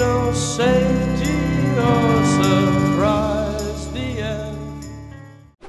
no safety or surprise the end.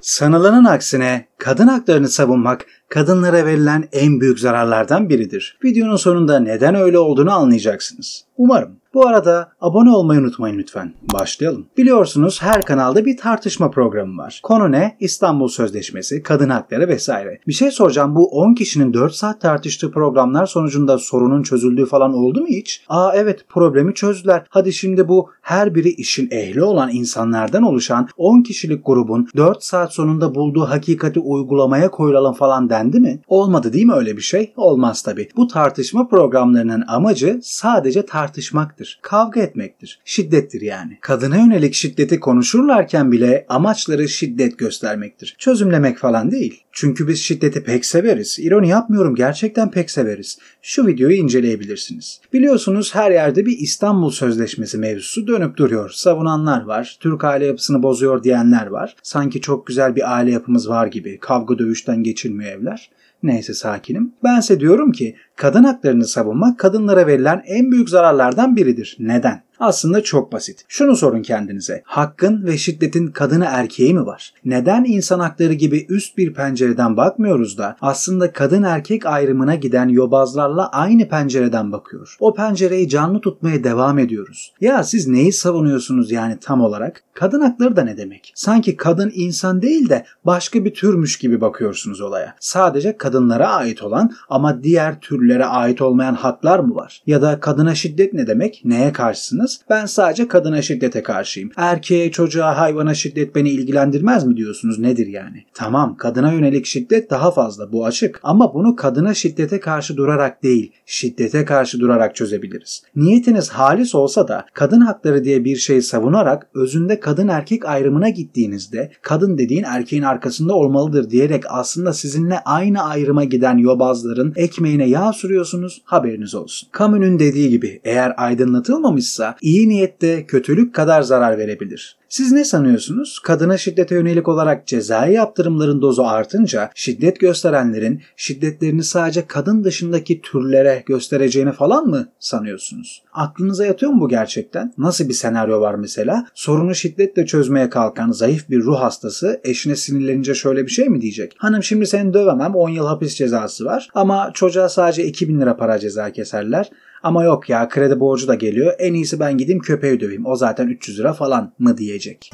Sanılanın aksine kadın haklarını savunmak kadınlara verilen en büyük zararlardan biridir. Videonun sonunda neden öyle olduğunu anlayacaksınız. Umarım. Bu arada abone olmayı unutmayın lütfen. Başlayalım. Biliyorsunuz her kanalda bir tartışma programı var. Konu ne? İstanbul Sözleşmesi, kadın hakları vesaire. Bir şey soracağım, bu 10 kişinin 4 saat tartıştığı programlar sonucunda sorunun çözüldüğü falan oldu mu hiç? Evet, problemi çözdüler. Hadi şimdi bu her biri işin ehli olan insanlardan oluşan 10 kişilik grubun 4 saat sonunda bulduğu hakikati uygulamaya koyulalım falan dendi mi? Olmadı değil mi öyle bir şey? Olmaz tabii. Bu tartışma programlarının amacı sadece tartışmaktır. Kavga etmektir. Şiddettir yani. Kadına yönelik şiddeti konuşurlarken bile amaçları şiddet göstermektir. Çözümlemek falan değil. Çünkü biz şiddeti pek severiz. İroni yapmıyorum, gerçekten pek severiz. Şu videoyu inceleyebilirsiniz. Biliyorsunuz her yerde bir İstanbul Sözleşmesi mevzusu dönüp duruyor. Savunanlar var, Türk aile yapısını bozuyor diyenler var. Sanki çok güzel bir aile yapımız var gibi. Kavga dövüşten geçilmiyor evler. Neyse, sakinim. Bense diyorum ki kadın haklarını savunmak kadınlara verilen en büyük zararlardan biridir. Neden? Aslında çok basit. Şunu sorun kendinize. Hakkın ve şiddetin kadını erkeği mi var? Neden insan hakları gibi üst bir pencereden bakmıyoruz da aslında kadın erkek ayrımına giden yobazlarla aynı pencereden bakıyor? O pencereyi canlı tutmaya devam ediyoruz. Ya siz neyi savunuyorsunuz yani tam olarak? Kadın hakları da ne demek? Sanki kadın insan değil de başka bir türmüş gibi bakıyorsunuz olaya. Sadece kadınlara ait olan ama diğer türlere ait olmayan haklar mı var? Ya da kadına şiddet ne demek? Neye karşısınız? Ben sadece kadına şiddete karşıyım. Erkeğe, çocuğa, hayvana şiddet beni ilgilendirmez mi diyorsunuz? Nedir yani? Tamam, kadına yönelik şiddet daha fazla, bu açık. Ama bunu kadına şiddete karşı durarak değil, şiddete karşı durarak çözebiliriz. Niyetiniz halis olsa da kadın hakları diye bir şey savunarak özünde kadın erkek ayrımına gittiğinizde kadın dediğin erkeğin arkasında olmalıdır diyerek aslında sizinle aynı ayrıma giden yobazların ekmeğine yağ sürüyorsunuz, haberiniz olsun. Camus'un dediği gibi eğer aydınlatılmamışsa iyi niyette kötülük kadar zarar verebilir. Siz ne sanıyorsunuz? Kadına şiddete yönelik olarak cezai yaptırımların dozu artınca şiddet gösterenlerin şiddetlerini sadece kadın dışındaki türlere göstereceğini falan mı sanıyorsunuz? Aklınıza yatıyor mu bu gerçekten? Nasıl bir senaryo var mesela? Sorunu şiddetle çözmeye kalkan zayıf bir ruh hastası eşine sinirlenince şöyle bir şey mi diyecek? Hanım şimdi seni dövemem, 10 yıl hapis cezası var ama çocuğa sadece 2.000 lira para ceza keserler. Ama yok ya, kredi borcu da geliyor, en iyisi ben gideyim köpeği döveyim, o zaten 300 lira falan mı diyecek.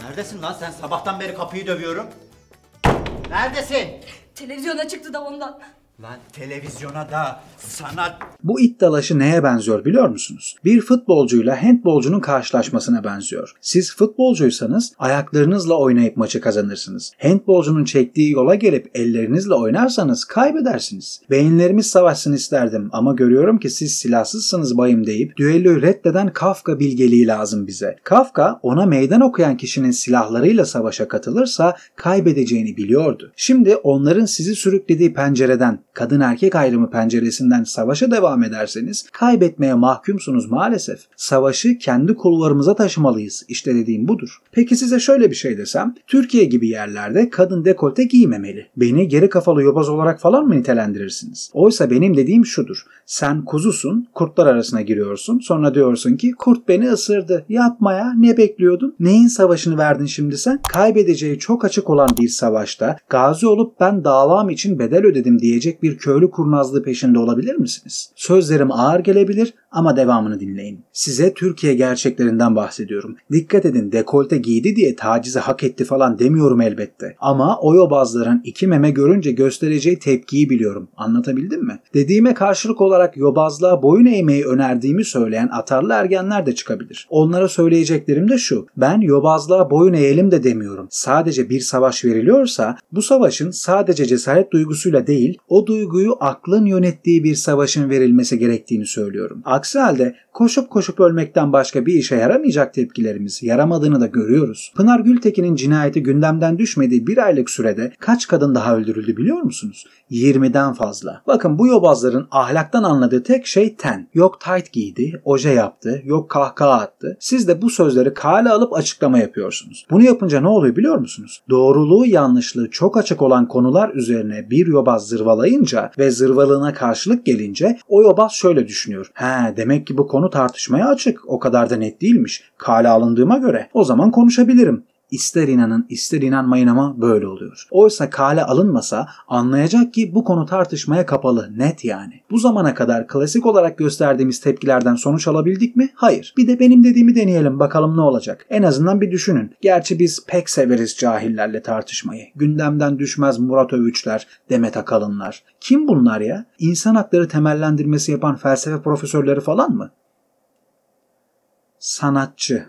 Neredesin lan sen? Sabahtan beri kapıyı dövüyorum. Neredesin? Televizyona çıktı da ondan. Lan televizyona da sana... Bu it dalaşı neye benziyor biliyor musunuz? Bir futbolcuyla handbolcunun karşılaşmasına benziyor. Siz futbolcuysanız ayaklarınızla oynayıp maçı kazanırsınız. Handbolcunun çektiği yola gelip ellerinizle oynarsanız kaybedersiniz. Beyinlerimiz savaşsın isterdim ama görüyorum ki siz silahsızsınız bayım deyip düelloyu reddeden Kafka bilgeliği lazım bize. Kafka ona meydan okuyan kişinin silahlarıyla savaşa katılırsa kaybedeceğini biliyordu. Şimdi onların sizi sürüklediği pencereden, kadın erkek ayrımı penceresinden savaşa devam ederseniz kaybetmeye mahkumsunuz maalesef. Savaşı kendi kulvarımıza taşımalıyız. İşte dediğim budur. Peki size şöyle bir şey desem, Türkiye gibi yerlerde kadın dekolte giymemeli. Beni geri kafalı yobaz olarak falan mı nitelendirirsiniz? Oysa benim dediğim şudur. Sen kuzusun, kurtlar arasına giriyorsun. Sonra diyorsun ki kurt beni ısırdı. Yapma ya, ne bekliyordun? Neyin savaşını verdin şimdi sen? Kaybedeceği çok açık olan bir savaşta gazi olup ben davam için bedel ödedim diyecek bir köylü kurnazlığı peşinde olabilir misiniz? Sözlerim ağır gelebilir ama devamını dinleyin. Size Türkiye gerçeklerinden bahsediyorum. Dikkat edin, dekolte giydi diye tacizi hak etti falan demiyorum elbette. Ama o yobazların iki meme görünce göstereceği tepkiyi biliyorum. Anlatabildim mi? Dediğime karşılık olarak yobazlığa boyun eğmeyi önerdiğimi söyleyen atarlı ergenler de çıkabilir. Onlara söyleyeceklerim de şu. Ben yobazlığa boyun eğelim de demiyorum. Sadece bir savaş veriliyorsa bu savaşın sadece cesaret duygusuyla değil, o duyguyu aklın yönettiği bir savaşın verilmesi gerektiğini söylüyorum. Aksi halde koşup ölmekten başka bir işe yaramayacak tepkilerimiz yaramadığını da görüyoruz. Pınar Gültekin'in cinayeti gündemden düşmediği bir aylık sürede kaç kadın daha öldürüldü biliyor musunuz? 20'den fazla. Bakın bu yobazların ahlaktan anladığı tek şey ten. Yok tight giydi, oje yaptı, yok kahkaha attı. Siz de bu sözleri kale alıp açıklama yapıyorsunuz. Bunu yapınca ne oluyor biliyor musunuz? Doğruluğu yanlışlığı çok açık olan konular üzerine bir yobaz zırvalayınca ve zırvalığına karşılık gelince o yobaz şöyle düşünüyor. Demek ki bu konu tartışmaya açık. O kadar da net değilmiş. Kale alındığıma göre o zaman konuşabilirim. İster inanın ister inanmayın ama böyle oluyor. Oysa kale alınmasa anlayacak ki bu konu tartışmaya kapalı, net yani. Bu zamana kadar klasik olarak gösterdiğimiz tepkilerden sonuç alabildik mi? Hayır. Bir de benim dediğimi deneyelim bakalım ne olacak. En azından bir düşünün. Gerçi biz pek severiz cahillerle tartışmayı. Gündemden düşmez Murat Övüçler, Demet Akalınlar. Kim bunlar ya? İnsan hakları temellendirmesi yapan felsefe profesörleri falan mı? Sanatçı.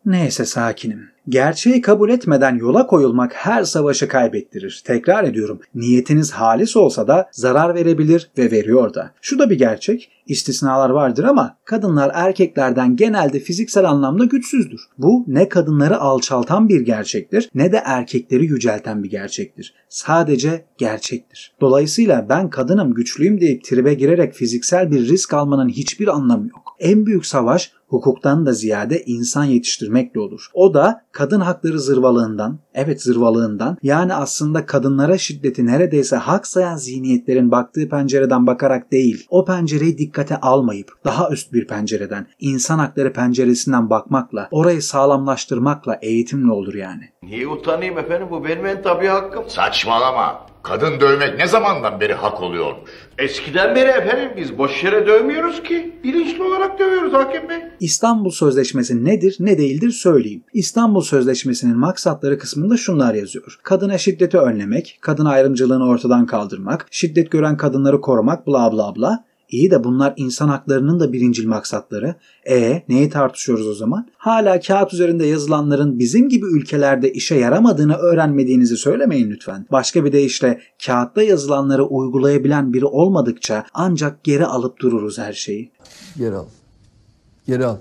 Neyse sakinim. Gerçeği kabul etmeden yola koyulmak her savaşı kaybettirir. Tekrar ediyorum. Niyetiniz halis olsa da zarar verebilir ve veriyor da. Şu da bir gerçek. İstisnalar vardır ama kadınlar erkeklerden genelde fiziksel anlamda güçsüzdür. Bu ne kadınları alçaltan bir gerçektir ne de erkekleri yücelten bir gerçektir. Sadece gerçektir. Dolayısıyla ben kadınım, güçlüyüm deyip tribe girerek fiziksel bir risk almanın hiçbir anlamı yok. En büyük savaş hukuktan da ziyade insan yetiştirmekle olur. O da kadın hakları zırvalığından, evet zırvalığından, yani aslında kadınlara şiddeti neredeyse hak sayan zihniyetlerin baktığı pencereden bakarak değil, o pencereyi dikkate almayıp daha üst bir pencereden, insan hakları penceresinden bakmakla, orayı sağlamlaştırmakla, eğitimle olur yani. Niye utanayım efendim, bu benim en tabii hakkım. Saçmalama. Kadın dövmek ne zamandan beri hak oluyormuş? Eskiden beri efendim, biz boş yere dövmüyoruz ki. Bilinçli olarak dövüyoruz hakim bey. İstanbul Sözleşmesi nedir ne değildir söyleyeyim. İstanbul Sözleşmesi'nin maksatları kısmında şunlar yazıyor. Kadına şiddeti önlemek, kadın ayrımcılığını ortadan kaldırmak, şiddet gören kadınları korumak, bla bla bla. İyi de bunlar insan haklarının da birincil maksatları. Neyi tartışıyoruz o zaman? Hala kağıt üzerinde yazılanların bizim gibi ülkelerde işe yaramadığını öğrenmediğinizi söylemeyin lütfen. Başka bir deyişle kağıtta yazılanları uygulayabilen biri olmadıkça ancak geri alıp dururuz her şeyi. Geri al. Geri al.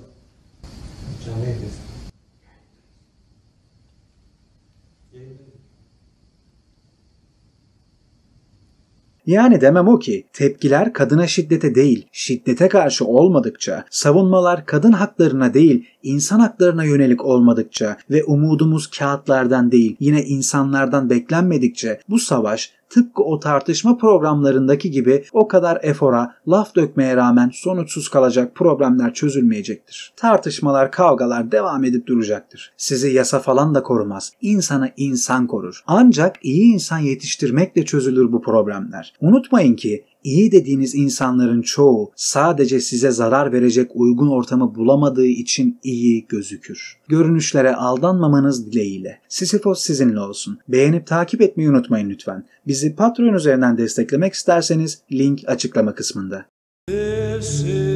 Yani demem o ki tepkiler kadına şiddete değil, şiddete karşı olmadıkça, savunmalar kadın haklarına değil, insan haklarına yönelik olmadıkça ve umudumuz kağıtlardan değil, yine insanlardan beklenmedikçe bu savaş tıpkı o tartışma programlarındaki gibi o kadar efora, laf dökmeye rağmen sonuçsuz kalacak problemler çözülmeyecektir. Tartışmalar, kavgalar devam edip duracaktır. Sizi yasa falan da korumaz. İnsanı insan korur. Ancak iyi insan yetiştirmekle çözülür bu problemler. Unutmayın ki İyi dediğiniz insanların çoğu sadece size zarar verecek uygun ortamı bulamadığı için iyi gözükür. Görünüşlere aldanmamanız dileğiyle. Sisyphos sizinle olsun. Beğenip takip etmeyi unutmayın lütfen. Bizi Patreon üzerinden desteklemek isterseniz link açıklama kısmında. This is